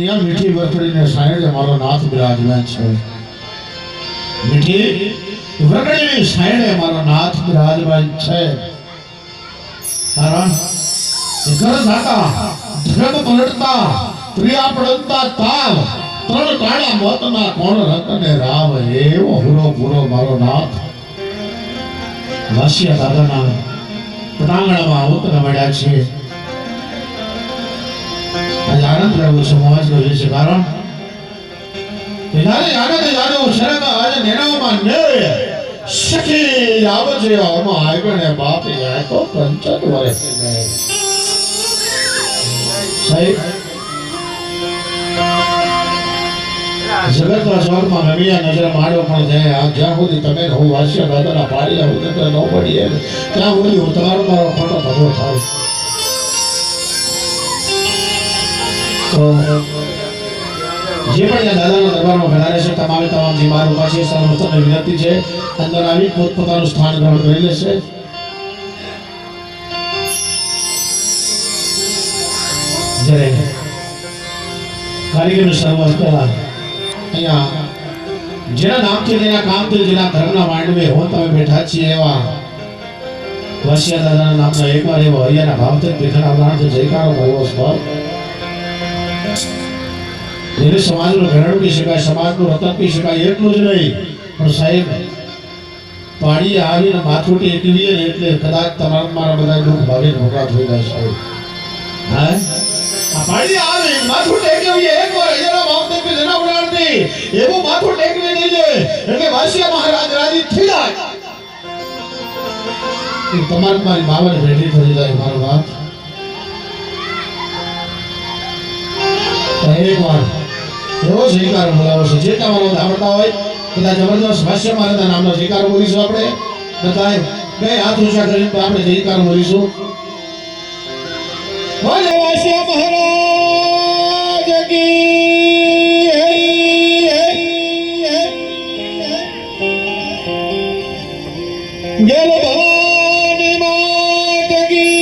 અહીંયા મીઠી વરકડીને સાયડે મારો નાથ બિરાજમાન છે. મીઠી વરકડીની સાયડે મારો નાથ બિરાજમાન છે. કારણ ઘર જાતા ધર્મ પલટતા પ્રિયા પડતા તાવ ત્રણ કાળા મોતના કોણ રતને રામ એવો હુરો પૂરો મારો નાથ વાસિયા દાદાના પટાંગણમાં ઉતર મળ્યા છે. આજે આનંદ રહેવું છે, મોજ રહેવું છે. કારણ જ્યારે હું શરત આજે નેનામાં ને સખી આવજે આમાં આગળ બાપ જાય તો કંચન વરે સાહેબ જગતના સ્વર્ગમાં રમિયા નજર માડો પણ જાય. આ જ્યાં સુધી તમે હું વાસ્ય દાદાના પાડી સુધી તો ન પડીએ ત્યાં સુધી હું તમારો મારો ખોટો ધબો થાય. તો જે પણ આ દાદાના દરબારમાં ભણારે છે તમામે તમામ જે મારું પાસે સર્વસ્તને વિનંતી છે અંદર આવી પોતપોતાનું સ્થાન ગ્રહણ કરી લેશે. જ્યારે કારીગરનું શરૂઆત પહેલા અહીંયા જેના નામથી જેના કામથી જેના ધર્મના માંડવે હું તમે બેઠા છીએ એવા વાસિયા દાદાના નામનો એકવાર એવો હૈયાના ભાવથી દેખાના પ્રાણથી જયકારો કર્યો સ્વર. જેને સમાજનું ઘરેણું કહી શકાય, સમાજનું રતન કહી શકાય. એટલું જ નહીં પણ સાહેબ પાડી આવીને માથુટી એકવીએ ને એટલે કદાચ તમારા મારા બધા દુઃખ ભાગે ભોગા થઈ જાય સાહેબ. હા આ પાડી આવે માથું ટેકવીએ એકવાર એના ભાવથી કે જના ઉડાડતી એવું માથું ટેકવી દેજે એટલે વાસિયા મહારાજ રાજી થઈ જાય. તમારે મારી બાવન ભેટી થઈ જાય મારો વાત. એકવાર એવો જયકાર બોલાવો છે જે તમારો આવડતા હોય બધા જબરદસ્ત વાસ્ય મહારાજના નામનો જયકાર બોલીશું. આપણે બધાએ બે હાથ ઊંચા કરીને આપણે જયકાર બોલીશું. બોલે વાસ્ય મહારાજ કી જય ભવાની માત કી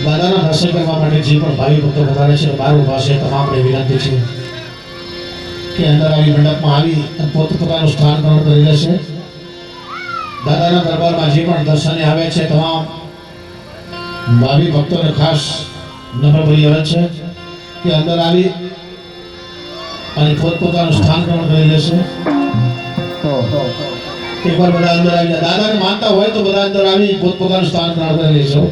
દાદાના દર્શન કરવા માટે જે પણ ભાઈ ભક્તો વધારે છે મારું પાસે તમામને વિનંતી છે કે અંદર આવી મંડપમાં આવી પોતપોતાનું સ્થાન ગ્રહણ કરી લેશે. દાદાના દરબારમાં જે પણ દર્શને આવે છે તમામ ભાવિ ભક્તોને ખાસ નમ્ર વિનંતી છે કે અંદર આવી અને પોતપોતાનું સ્થાન ગ્રહણ કરી લેશે. એકવાર બધા અંદર આવી જાય. દાદાને માનતા હોય તો બધા અંદર આવી પોતપોતાનું સ્થાન ગ્રહણ કરી લેશો.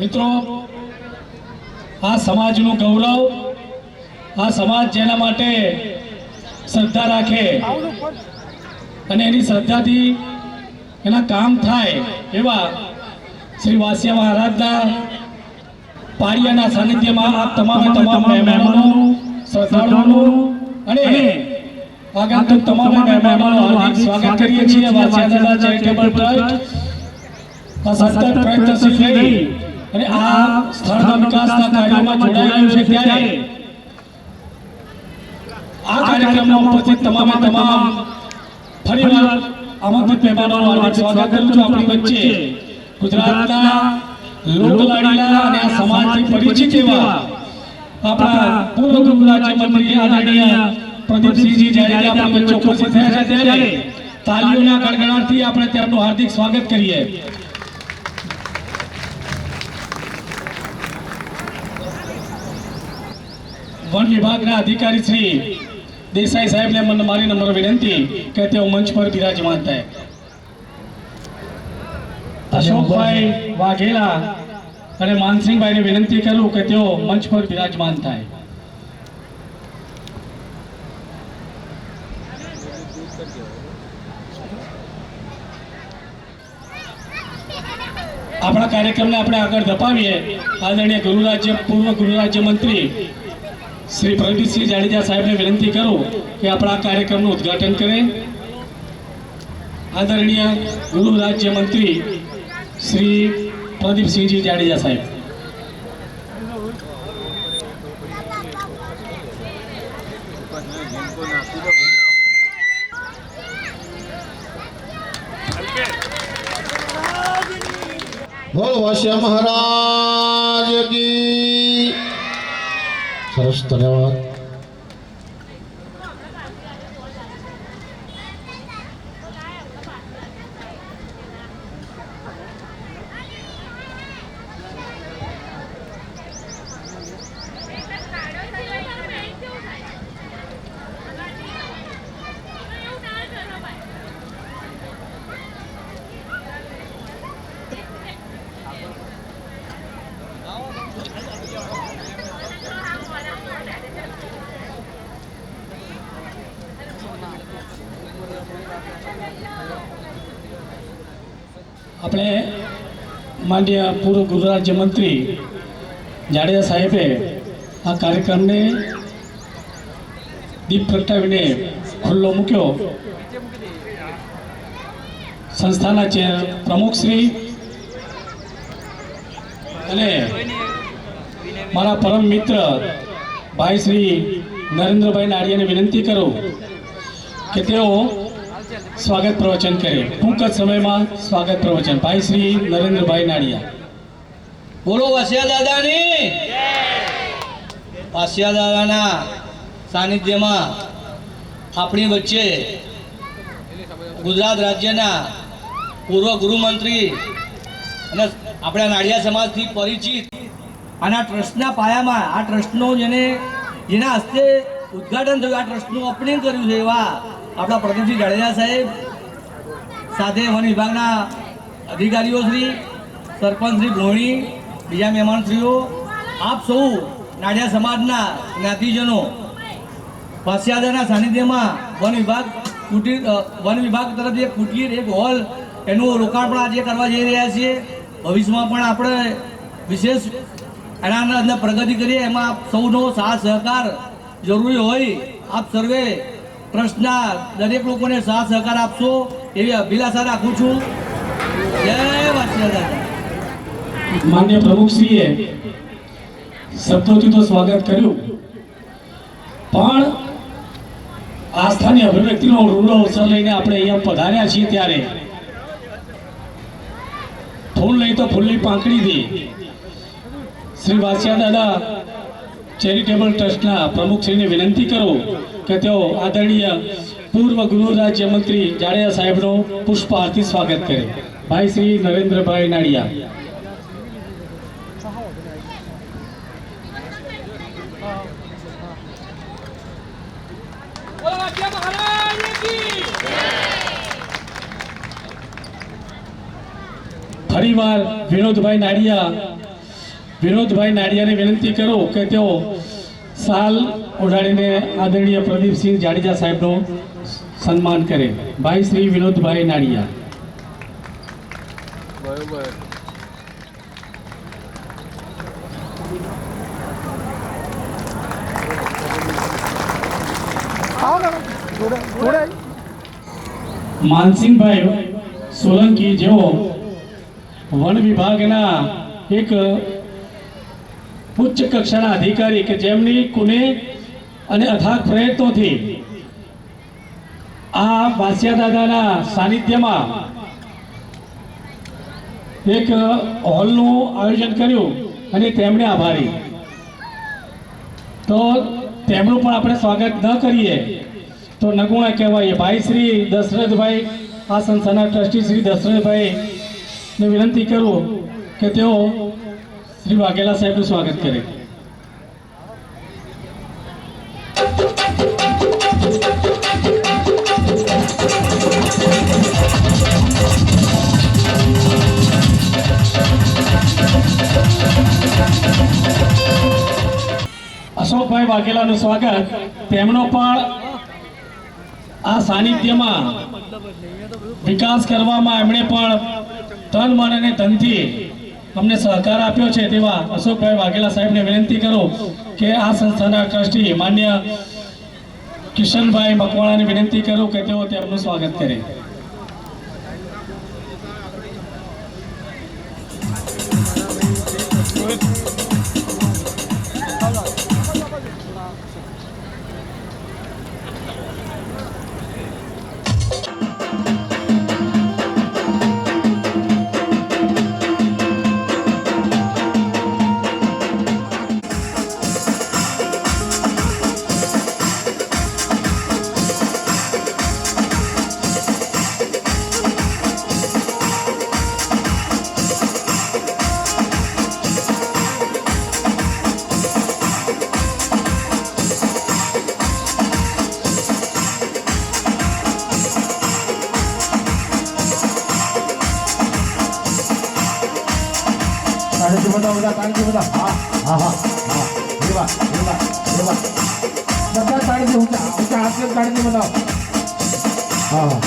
મિત્રો, આ સમાજનું ગૌરવ, આ સમાજ જેના માટે શ્રદ્ધા રાખે અને એની શ્રદ્ધાથી એના કામ થાય એવા શ્રી વાસિયા મહારાજના પાળિયાના સાનિધ્યમાં આપ તમામ મહેમાનો, શ્રદ્ધાળુઓનું અને આગંતુક તમામ મહેમાનોનું હાર્દિક સ્વાગત કરીએ છીએ. વાસિયા દાદા ચેરિટેબલ ટ્રસ્ટ સતત પ્રયત્નશીલ રહી અને આ સ્થળના વિકાસના કાર્યોમાં જોડાયેલું છે ત્યારે આ કાર્યક્રમમાં ઉપસ્થિત તમામ ફરીવાર આમંત્રિત મહેમાનોનું હાર્દિક સ્વાગત કરું છું. આપણી વચ્ચે ગુજરાતના લોકલાડીલા અને આ સમાજથી પરિચિત એવા આપણા પૂર્વ ગૃહ રાજ્યમંત્રી આદરણીય પ્રદીપસિંહજી જાડેજા આપણી વચ્ચે ઉપસ્થિત થયા છે ત્યારે તાલીઓના ગણગણાટથી આપણે તેમનું હાર્દિક સ્વાગત કરીએ. વન વિભાગના અધિકારી શ્રી દેસાઈ સાહેબને મારી નમ્ર વિનંતી કે તેઓ મંચ પર બિરાજમાન થાય. અશોકભાઈ વાઘેલા અને માનસિંહભાઈને વિનંતી કરું કે તેઓ મંચ પર બિરાજમાન થાય. આપણા કાર્યક્રમને આપણે આગળ ધપાવીએ. આદરણીય પૂર્વ ગૃહ રાજ્યમંત્રી શ્રી પ્રદીપસિંહ જાડેજા સાહેબને વિનંતી કરું કે આપણા કાર્યક્રમનું ઉદ્ઘાટન કરે. આદરણીય ગૃહ રાજ્યમંત્રી શ્રી પ્રદીપસિંહજી જાડેજા સાહેબ. બોલ વાસિયા મહારાજ કી. સરસ, ધન્યવાદ. આપણે માનનીય પૂર્વ ગૃહ રાજ્યમંત્રી જાડેજા સાહેબે આ કાર્યક્રમને દીપ પ્રગટાવીને ખુલ્લો મૂક્યો. સંસ્થાના પ્રમુખશ્રી અને મારા પરમ મિત્ર ભાઈ શ્રી નરેન્દ્રભાઈ નાડિયાને વિનંતી કરું કે તેઓ સ્વાગત પ્રવચન કરે. ટૂંક જ સમયમાં સ્વાગત પ્રવચન ભાઈ શ્રી નરેન્દ્રભાઈ નાડિયા. બોલો વાસિયા દાદાની. વાસિયા દાદાના સાનિધ્યમાં આપણી વચ્ચે ગુજરાત રાજ્યના પૂર્વ ગૃહમંત્રી અને આપણા નાડિયા સમાજથી પરિચિત આના ટ્રસ્ટના પાયામાં આ ટ્રસ્ટનો જેના હસ્તે ઉદ્ઘાટન થયું, આ ટ્રસ્ટનું ઓપનિંગ કર્યું છે એવા આપણા પ્રદીપસિંહ જાડેજા સાહેબ સાથે વન વિભાગના અધિકારીઓ શ્રી, સરપંચ શ્રી ગોહણી, બીજા મહેમાનશ્રીઓ, આપ સૌ નાડિયા સમાજના જ્ઞાતિજનો વાસિયાદાના સાનિધ્યમાં વન વિભાગ તરફથી એક કુટીર, એક હોલ એનું રોકાણ પણ આજે કરવા જઈ રહ્યા છીએ. ભવિષ્યમાં પણ આપણે વિશેષ એના અંદર પ્રગતિ કરીએ એમાં આપ સૌનો સાથ સહકાર જરૂરી હોય. આપ સર્વે ટ્રસ્ટના દરેક લોકોને સાથ સહકાર આપશો એવી અભિલાષા રાખું છું. જય વાસિયા દાદા. માન્ય પ્રમુખશ્રીએ શબ્દોથી તો સ્વાગત કર્યું, પણ આસ્થાની અભિવ્યક્તિનો રૂડો અવસર લઈને આપણે અહીંયા પધાર્યા છીએ ત્યારે ફૂલ નહીં તો ફૂલની પાંખડીથી શ્રી વાસિયા દાદા ચેરિટેબલ ટ્રસ્ટના પ્રમુખશ્રીને વિનંતી કરું કે તેઓ આદરણીય પૂર્વ ગૃહ રાજ્યમંત્રી જાડેજા સાહેબનું પુષ્પહારથી સ્વાગત કરે. ભાઈ શ્રી નરેન્દ્રભાઈ નાડિયા. ફરીવાર વિનોદભાઈ નાડિયા વિનોદભાઈ નાડિયાને વિનંતી કરું કે તેઓ શાલ ઓઢાડીને આદરણીય પ્રદીપસિંહ જાડેજા સાહેબનું સન્માન કરે. ભાઈ શ્રી વિનોદભાઈ નાડિયા. માનસિંહભાઈ સોલંકી જેઓ વન વિભાગના એક ઉચ્ચ કક્ષાના અધિકારી કે જેમની કુને અને અથાગ પ્રયત્નોથી આ વાસિયા દાદાના સાનિધ્યમાં એક હોલનું આયોજન કર્યું અને તેમણે આભારી. તો તેમનું પણ આપણે સ્વાગત ન કરીએ તો નગુણા કહેવાય. ભાઈ શ્રી દશરથભાઈ, આ સંસ્થાના ટ્રસ્ટી શ્રી દશરથભાઈને વિનંતી કરું કે તેઓ શ્રી વાઘેલા સાહેબનું સ્વાગત કરે. અશોકભાઈ વાઘેલાનું સ્વાગત. તેમનો પણ આ સાનિધ્યમાં વિકાસ કરવામાં એમણે પણ તન મન અને ધનથી અમને સહકાર આપ્યો છે તેવા અશોકભાઈ વાઘેલા સાહેબને વિનંતી કરું કે આ સંસ્થાના ટ્રસ્ટી માન્ય કિશનભાઈ મકવાણાને વિનંતી કરું કે તેઓ તેમનું સ્વાગત કરે. તાળીથી બધા તાળીથી બધા. હા હા હા હા, એવા એવા એવા બધા તાળીથી ઊંચા ઊંચા હાથે તાળીથી બધા. હા હા.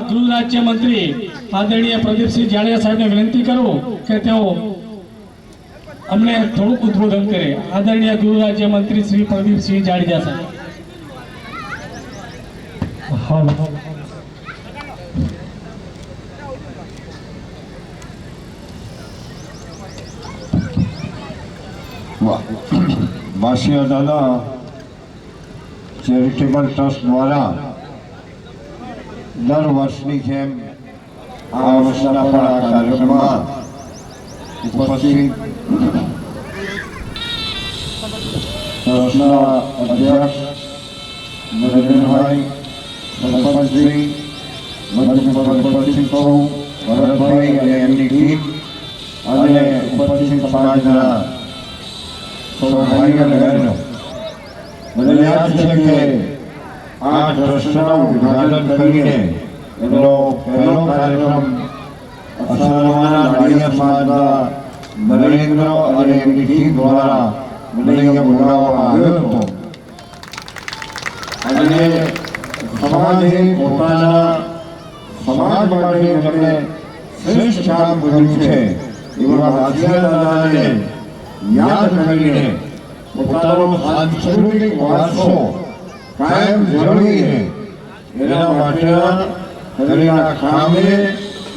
ગૃહ રાજ્ય મંત્રી આદરણીય પ્રદીપસિંહ જાડેજા સાહેબને વિનંતી કરું કે તેઓ અમને થોડુંક ઉદ્બોધન કરે. આદરણીય ગૃહ રાજ્ય મંત્રી શ્રી પ્રદીપસિંહ જાડેજા સાહેબ. વાસિયા દાદા ચેરિટેબલ ટ્રસ્ટ દ્વારા દર વર્ષની જેમ આ વર્ષના પણ આ કાર્યક્રમમાં ઉપસ્થિત ટ્રસ્ટના અધ્યક્ષ નરેન્દ્રભાઈ, સરપંચશ્રી, મંત્રી પ્રહુ, ભરતભાઈ અને એમની ટીમ અને ઉપસ્થિત સમાજના સૌ ભાઈઓ અને બહેનો, મને યાદ છે કે આ ટ્રસ્ટના ઉદ્ઘાટન કરીને એનો પહેલો કાર્યક્રમ અસારવાના નાળિયેર સમાજના નરેન્દ્ર અને એમની ટીમ દ્વારા મને અહીંયા બોલાવવામાં આવ્યો હતો અને સમાજે પોતાના સમાજ માટે જેમણે શ્રેષ્ઠ કામ કર્યું છે એવા વાસિયા દાદાને યાદ કરીને પોતાનો સાંસ્કૃતિક વારસો કાયમ જળવી રહે એના માટેના કરેલા કામે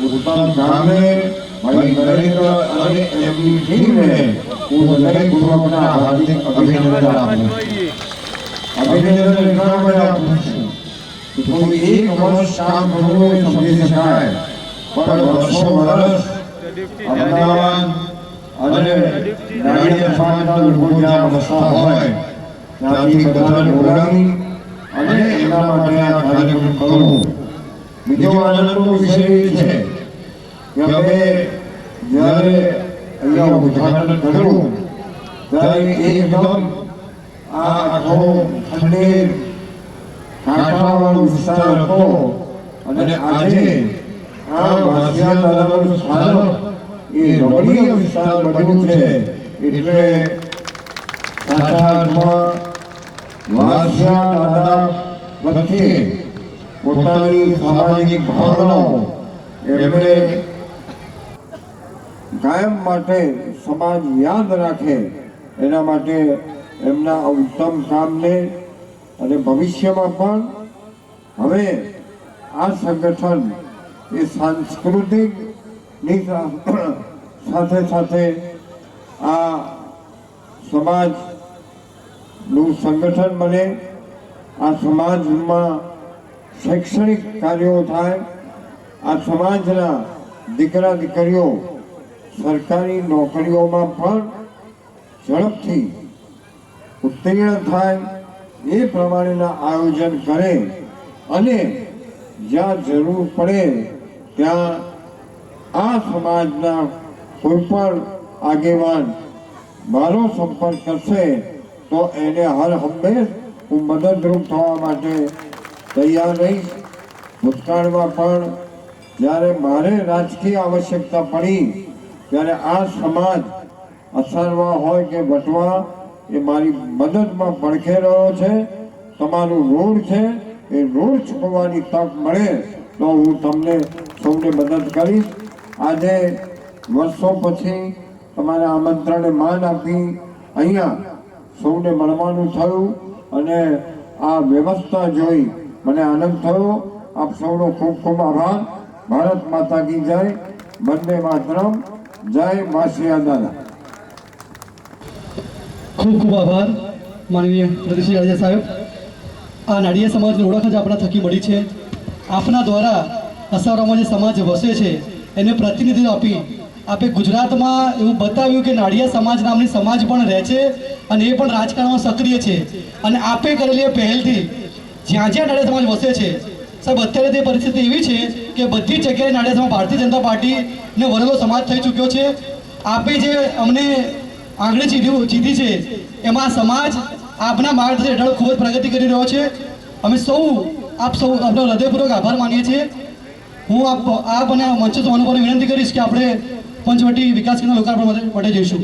ઉત્તમ કામે ભાઈ નરેન્દ્ર અને એમની ટીમને હું હૃદયપૂર્વકના હાર્દિક અભિનંદન આપું છું. અભિનંદન એટલા માટે આપું છું કે કોઈ એક વર્ષ કામ કરવું એ સમજી શકાય, પણ વર્ષો વર્ષ અમદાવાદ અને નાળિયેર સમાજના લોકો જ્યાં વસતા હોય ત્યાંથી બધાને બોલાવી અને એના માટે આ કાર્યક્રમ કરવું. બીજો આનંદનો વિષય એ છે કે અમે જ્યારે અહીંયા ઉદ્ઘાટન કર્યું ત્યારે એકદમ આ આખો ખંડેર કાંઠાવાળો વિસ્તાર હતો અને આજે આ વાસિયા દાદાનું સ્થાનક એ રમણીય વિસ્તાર બન્યું છે. એટલે સાચા અર્થમાં વાસિયા દાદા પ્રત્યે પોતાની સામાજિક ભાવનાઓ એમણે કાયમ માટે સમાજ યાદ રાખે એના માટે એમના ઉત્તમ કામને અને ભવિષ્યમાં પણ હવે આ સંગઠન એ સાંસ્કૃતિકની સાથે સાથે આ સમાજનું સંગઠન બને, આ સમાજમાં શૈક્ષણિક કાર્યો થાય, આ સમાજના દીકરા દીકરીઓ સરકારી નોકરીઓમાં પણ ઝડપથી ઉત્તીર્ણ થાય એ પ્રમાણેના આયોજન કરે અને જ્યાં જરૂર પડે ત્યાં આ સમાજના કોઈ પણ આગેવાન મારો સંપર્ક કરશે તો એને હર હંમેશ હું મદદરૂપ થવા માટે તૈયાર રહીશ. ભૂતકાળમાં પણ જ્યારે મારે રાજકીય આવશ્યકતા પડી ત્યારે આ સમાજ અસારવા હોય કે વટવા એ મારી મદદમાં પડખે રહ્યો છે. તમારું ઋણ છે એ ઋણ ચૂકવવાની તક મળે તો હું તમને સૌને મદદ કરીશ. આજે વર્ષો પછી તમારા આમંત્રણને માન આપી અહીંયા સૌને મળવાનું થયું અને આ વ્યવસ્થા જોઈ મને આનંદ થયો. આપ સૌનો ખૂબ ખૂબ આભાર. ભારત માતા કી જય. વંદે માતરમ. જય વાસિયા દાદા. ખૂબ ખૂબ આભાર માનનીય પ્રદેશી રાજા સાહેબ. આ નાળિયેર સમાજની ઓળખ જ આપણા થકી મળી છે. આપના દ્વારા અસાવરામાં જે સમાજ વસે છે એને પ્રતિનિધિત્વ આપી આપે ગુજરાતમાં એવું બતાવ્યું કે નાળિયેર સમાજ નામની સમાજ પણ રહે છે અને એ પણ રાજકારણમાં સક્રિય છે. અને આપે કરેલી એ પહેલથી જ્યાં જ્યાં નાળિયેર સમાજ વસે છે સાહેબ અત્યારે તે પરિસ્થિતિ એવી છે કે બધી જ જગ્યાએ નાળિયેર સમાજ ભારતીય જનતા પાર્ટીને વરેલો સમાજ થઈ ચૂક્યો છે. આપે જે અમને આંગણે જીતી છે એમાં સમાજ આપના માર્ગદર્શન હેઠળ ખૂબ જ પ્રગતિ કરી રહ્યો છે. અમે આપ સૌ આપનો હૃદયપૂર્વક આભાર માનીએ છીએ. હું આપ અને મંચ સ્વાનુભાવને વિનંતી કરીશ કે આપણે પંચવટી વિકાસ કેન્દ્ર લોકાર્પણ માટે જઈશું.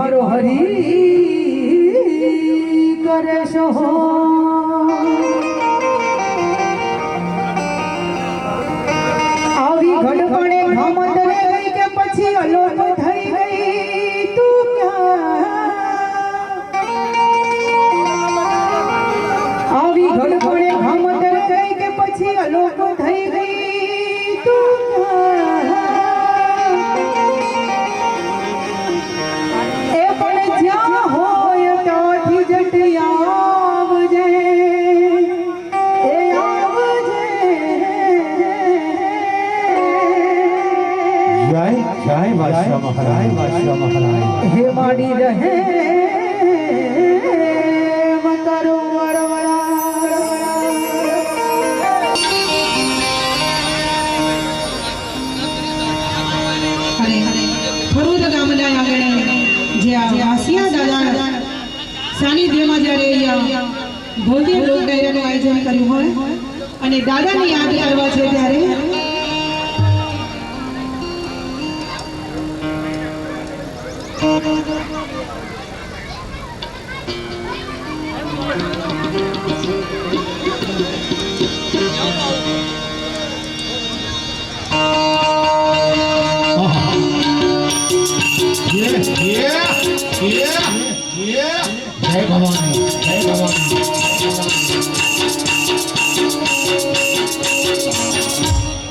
મારો હરી કરે છો આવી ઘડપણે ઘમંડ રે ગઈ કે પછી અલોપ થઈ ગઈ તું ક્યાં આવી ઘડપણે ઘમંડ રે ગઈ કે પછી અલોપ થઈ ગઈ તું ક્યાં એ પણ જ્યાં હોય ત્યાંથી જટ આવજે એ આવજે જય જય વાસા મહારાજ વાસા મહારાજ હે માડી રહે મકરો ફરોદ ગામના આંગણે જ્યાં વાસિયા દાદા સાનિધ્યમાં જ્યારે અહીંયા ભવ્ય લોક ડાયરાનું આયોજન કર્યું હોય અને દાદાને યાદ કરવા છે ત્યારે જય ભવાની જય ભવાની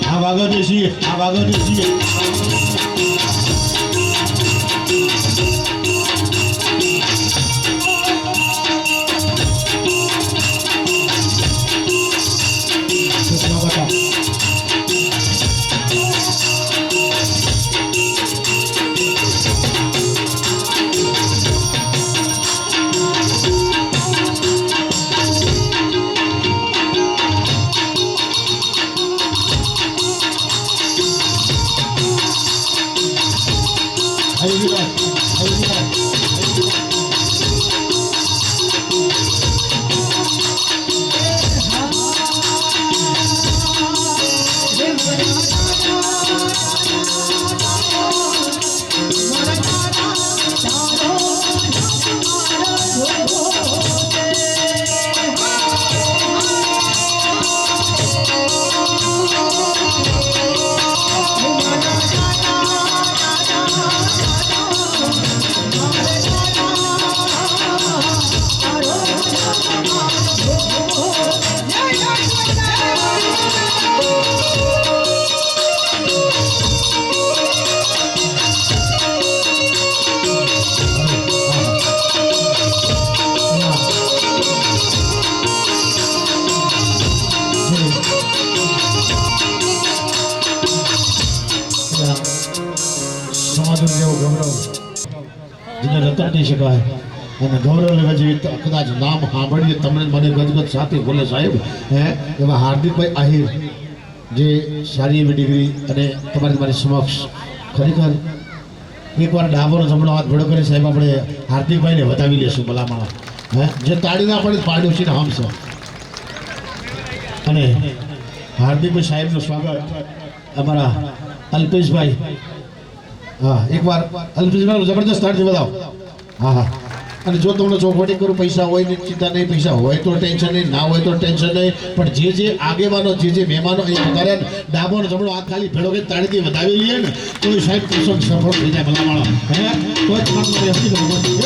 આ વાગો દેશી આ વાગો દેશી સમાજનું જેવું ગૌરવ જેને રતન નહીં શકાય અને ગૌરવ લેવા જેવી કદાચ નામ સાંભળીએ તમને મને ગદગદ સાથે બોલે સાહેબ હે એવા હાર્દિકભાઈ આહિર જે સારી એવી ડિગ્રી અને તમારી સમક્ષ ખરેખર એકવાર ડાબોનો જમણો હાથ ભેડો કરી સાહેબ આપણે હાર્દિકભાઈને બતાવી લેશું ભલામણ હે જે તાળી ના પડે પાડ્યું છે ને હમ છે અને હાર્દિકભાઈ સાહેબનું સ્વાગત અમારા અલ્પેશભાઈ હા એકવાર અલ્પેશભાઈ જબરદસ્ત તાળી બતાવો હા હા અને જો તમને ચોખવટી કરું પૈસા હોય ને ચિંતા નહીં પૈસા હોય તો ટેન્શન નહીં ના હોય તો ટેન્શન નહીં પણ જે આગેવાનો જે મહેમાનો એ વધારે ડાબોનો જમણો હાથ ખાલી ભેળો કરી તાળીથી વધાવી લઈએ ને તો એ સાહેબ પ્રસંગ સફળ થઈ જાય ભલામાળો હે તો જ મારું હસી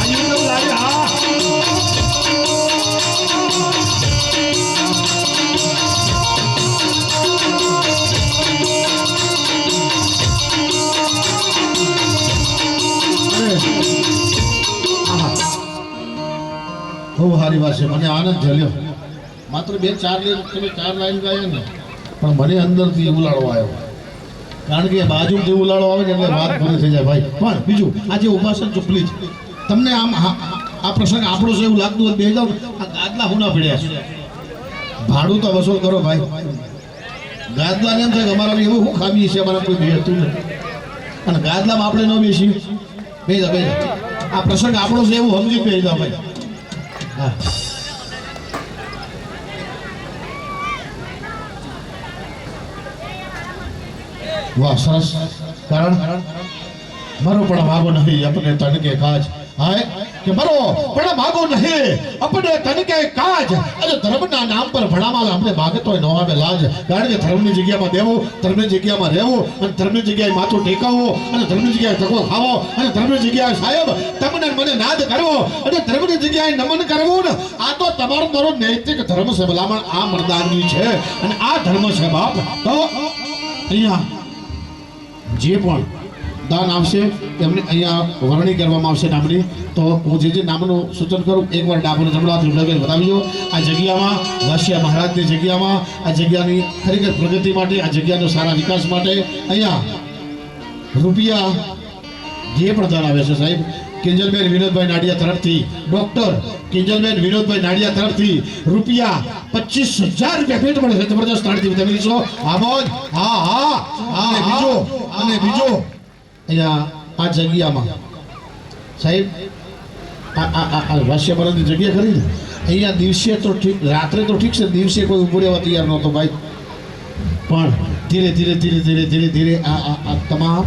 આજે તો લાગે હા બહુ સારી વાત છે, મને આનંદ થયો. માત્ર 2-4 તમે 4 લાઈન ગાયા ને, પણ મને અંદરથી ઉલાળો આવ્યો. કારણ કે બાજુથી ઉલાળો આવે ને એટલે વાત પૂરી થઈ જાય ભાઈ. પણ બીજું આજે ઉપાસન ચુપલી છે, તમને આમ આ પ્રસંગ આપણો છે એવું લાગતું હોય, બે જાવ આ ગાદલા હુના પડ્યા છે, ભાડું તો વસૂલ કરો ભાઈ. ગાદલાને એમ થાય કે અમારા એવું શું ખામી છે, અમારા કોઈ બેસતું નથી, અને ગાદલામાં આપણે ન બેસીએ. બે જાવ આ પ્રસંગ આપણો છે એવું સમજી બે જાવ ભાઈ. હા વાહ સરસ. કારણ મરો પણ માગો નહીં अपने तन के काज. हाय કે મરો પણ માગો નહીં अपने तन के काज. અને ધર્મના નામ પર ભણામાં આપણે માગતો ન આવે લાજ. કારણ કે ધર્મની જગ્યામાં દેવું, ધર્મની જગ્યામાં રહેવું, અને ધર્મની જગ્યાએ માથું ટેકાવવું, અને ધર્મની જગ્યાએ ધક્કો ખાવો, અને ધર્મની જગ્યાએ સાહેબ તમને મને નાદ કરવો, અને ધર્મની જગ્યાએ નમન કરવું ને, આ તો તમારો મારો નૈતિક ધર્મ છે ભલામણ. આ મરદાનની છે અને આ ધર્મ છે બાપ. તો અહીંયા જે પણ દાન આવશે એમને અહીંયા વરણી કરવામાં આવશે નામની. તો હું જે નામનું સૂચન કરું એકવાર ડાબોને જમણો હાથ લગાવી બતાવીજો. આ જગ્યામાં વાસિયા મહારાજની જગ્યામાં આ જગ્યાની ખરેખર પ્રગતિ માટે, આ જગ્યાનો સારા વિકાસ માટે અહીંયા રૂપિયા જે પણ દાન આવે છે સાહેબ, કિંજલબેન વિનોદભાઈ નાડિયા તરફથી, ડોક્ટર કિંજલબેન વિનોદભાઈ નાડિયા તરફથી રૂપિયા 25,000 રૂપિયા ભેટ મળે છે. જબરદસ્ત તાળીથી બતાવી છો. આમોદ હા હા હા. અને બીજો અહીંયા આ જગ્યામાં સાહેબ આ વાસ્ય મહારાજની જગ્યા ખરી ને, અહીંયા દિવસે તો ઠીક, રાત્રે તો ઠીક છે, દિવસે કોઈ ઉભો રહેવા તૈયાર નહોતો ભાઈ. પણ ધીરે ધીરે ધીરે ધીરે ધીરે ધીરે આ તમામ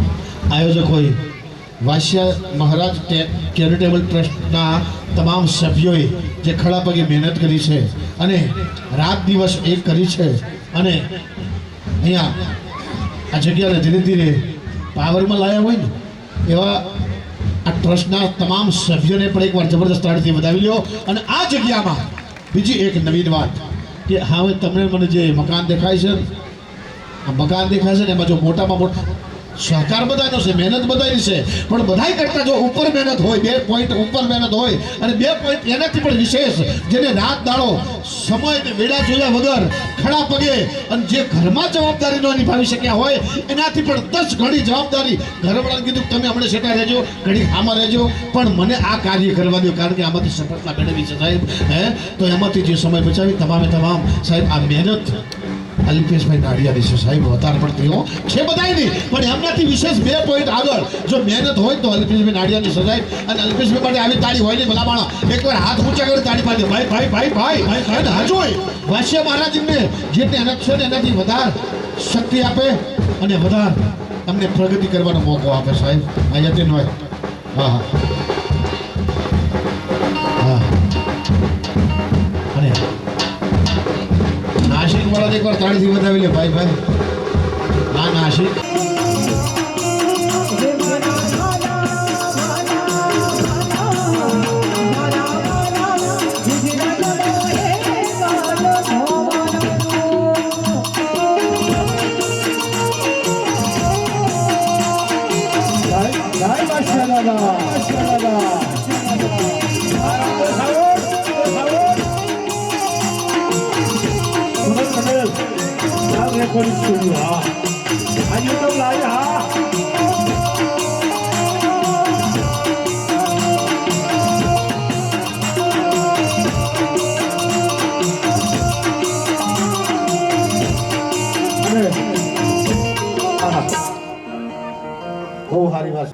આયોજકોએ, વાસ્યા મહારાજ ચેરિટેબલ ટ્રસ્ટના તમામ સભ્યોએ જે ખડા પગે મહેનત કરી છે અને રાત દિવસ એક કરી છે, અને અહીંયા આ જગ્યાને ધીરે ધીરે પાવરમાં લાવ્યા હોય ને એવા આ ટ્રસ્ટના તમામ સભ્યોને પણ એકવાર જબરદસ્ત તાળીથી વધાવી લ્યો. અને આ જગ્યામાં બીજી એક નવીન વાત કે હવે તમને મને જે મકાન દેખાય છે, આ મકાન દેખાય છે ને, એમાં જો મોટામાં મોટા સહકાર બધાનો છે, મહેનત બધાની છે, પણ બધાય કરતા જો ઉપર મહેનત હોય, 2 પોઈન્ટ ઉપર મહેનત હોય, અને 2 પોઈન્ટ એનાથી પણ વિશેષ જેને રાત દાડો સમય ને વેળા જોયા વગર ખડા પગે અને જે ઘરમાં જવાબદારી ન નિભાવી શક્યા હોય એનાથી પણ 10 ગણી જવાબદારી ઘરવાળાને કીધું તમે હમણાં સેટા રહેજો, ઘડી આમાં રહેજો, પણ મને આ કાર્ય કરવા દો, કારણ કે આમાંથી સફળતા મેળવી છે સાહેબ. તો એમાંથી જે સમય બચાવી તમામે તમામ સાહેબ આ મહેનત અલ્પેશભાઈ નાડિયાની છે સાહેબ. વધારે પડતી છે બધાયની, પણ એમનાથી વિશેષ 2 પોઈન્ટ આગળ જો મહેનત હોય તો અલ્પેશભાઈ નાડિયાની છે સાહેબ. અને અલ્પેશભાઈ માટે આવી તાળી હોય નહીં ભલામણ, એકવાર હાથ ઊંચા કરી તાળી પાડી દે ભાઈ ભાઈ ભાઈ ભાઈ ભાઈ. હાજો વાસ્ય મહારાજને જે મહેનત છે ને એનાથી વધારે શક્તિ આપે અને વધારે તમને પ્રગતિ કરવાનો મોકો આપે સાહેબ. આ યતીન હોય. હા હા હા. અને નાસિક વાળા એકવાર તાળીથી વધાવી લે ભાઈ ભાઈ. હા નાસિક આજે તો લાગે હા બહુ સારી વાત.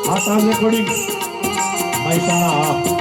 આ સાઉન્ડ રેકોર્ડિંગ મહેસાણા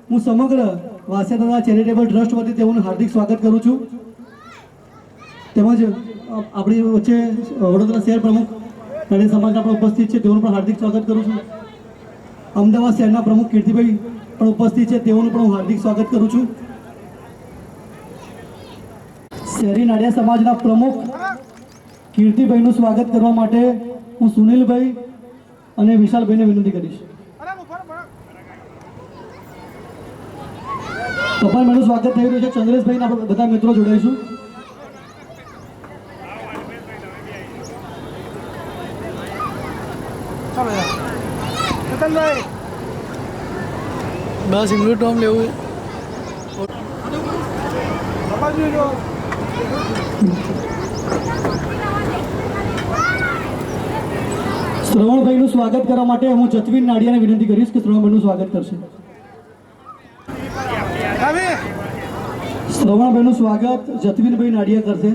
હું સમગ્ર વાસિયાદાદા ચેરિટેબલ ટ્રસ્ટ વતી તેઓનું હાર્દિક સ્વાગત કરું છું. તેમજ આપણી વચ્ચે વડોદરા શહેર પ્રમુખ નાડી સમાજના પણ ઉપસ્થિત છે, તેઓનું પણ હાર્દિક સ્વાગત કરું છું. અમદાવાદ શહેરના પ્રમુખ કીર્તિભાઈ પણ ઉપસ્થિત છે, તેઓનું પણ હું હાર્દિક સ્વાગત કરું છું. શહેરી નાડિયા સમાજના પ્રમુખ કીર્તિભાઈનું સ્વાગત કરવા માટે હું સુનિલભાઈ અને વિશાલભાઈને વિનંતી કરીશ. કપાલ મેળું સ્વાગત થઈ રહ્યું છે. ચંદ્રેશભાઈના આપણે બધા મિત્રો જોડાઈશું. બસ ઇંગ્લિશ ટોમ લેવું શ્રવણભાઈનું સ્વાગત કરવા માટે હું જતવીન નાડિયાને વિનંતી કરીશ કે શ્રવણભાઈનું સ્વાગત કરશે. શ્રવણભાઈનું સ્વાગત જતવીનભાઈ નાડિયા કરશે.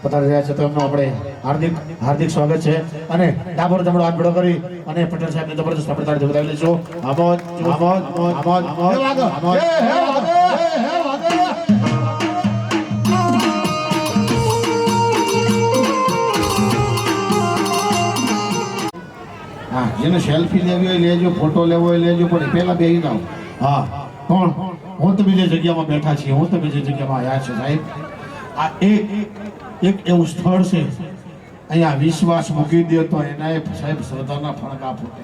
પધારી રહ્યા છે તો એમનું આપણે હાર્દિક હાર્દિક સ્વાગત છે. અને ડાબોર જમણો હાથ ભેળો કરી અને પટેલ સાહેબને જબરદસ્ત આપણે તાળી બતાવી લઈશું. આમોદ આમોદ આમોદ આમોદ આમોદ હા, જેને સેલ્ફી લેવી હોય લેજો, ફોટો લેવો હોય લેજો, પણ પહેલા બેસી જાઓ. હા, કોણ? હું તમે જે જગ્યામાં બેઠા છીએ, હું તમે જે જગ્યામાં આવ્યા છે સાહેબ, આ એક એવું સ્થળ છે, અહીંયા વિશ્વાસ મૂકી દે તો એના સાહેબ શ્રદ્ધાના ફણકા ફૂટે.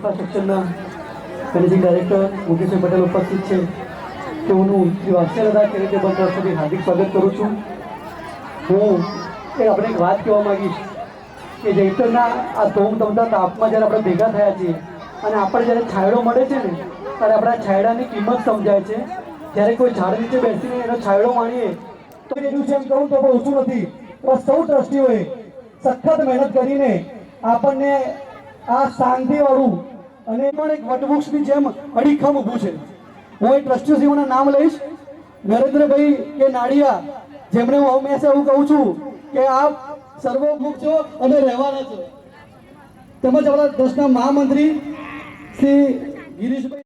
ઇન્ફ્રાસ્ટ્રક્ચરના મેનેજિંગ ડાયરેક્ટર મુકેશભાઈ પટેલ ઉપસ્થિત છે, તેઓનું શ્રી વાત્સલ્યદા ચેરિટેબલ ટ્રસ્ટથી હાર્દિક સ્વાગત કરું છું. હું આપણે એક વાત કહેવા માગીશ કે જૈતરના આ ધોમધમતા તાપમાં જ્યારે આપણે ભેગા થયા છીએ અને આપણે જ્યારે છાંયડો મળે છે ને ત્યારે આપણા છાંયડાની કિંમત સમજાય છે. જ્યારે કોઈ ઝાડ નીચે બેસીને એનો છાંયડો માણીએ તો એનું છે એમ કહું તો પણ ઓછું નથી. પણ સૌ ટ્રસ્ટીઓએ સખત મહેનત કરીને આપણને આ શાંતિવાળું અને પણ એક વટવૃક્ષની જેમ અડીખમ ઊભું છે. હું એ ટ્રસ્ટીઓના નામ લઈશ. નરેન્દ્રભાઈ કે નાડિયા, જેમણે હું હંમેશા એવું કહું છું કે આપ સર્વોમુખ છો અને રહેવાના છો. તેમજ આપણા ટ્રસ્ટના મહામંત્રી શ્રી ગિરીશભાઈ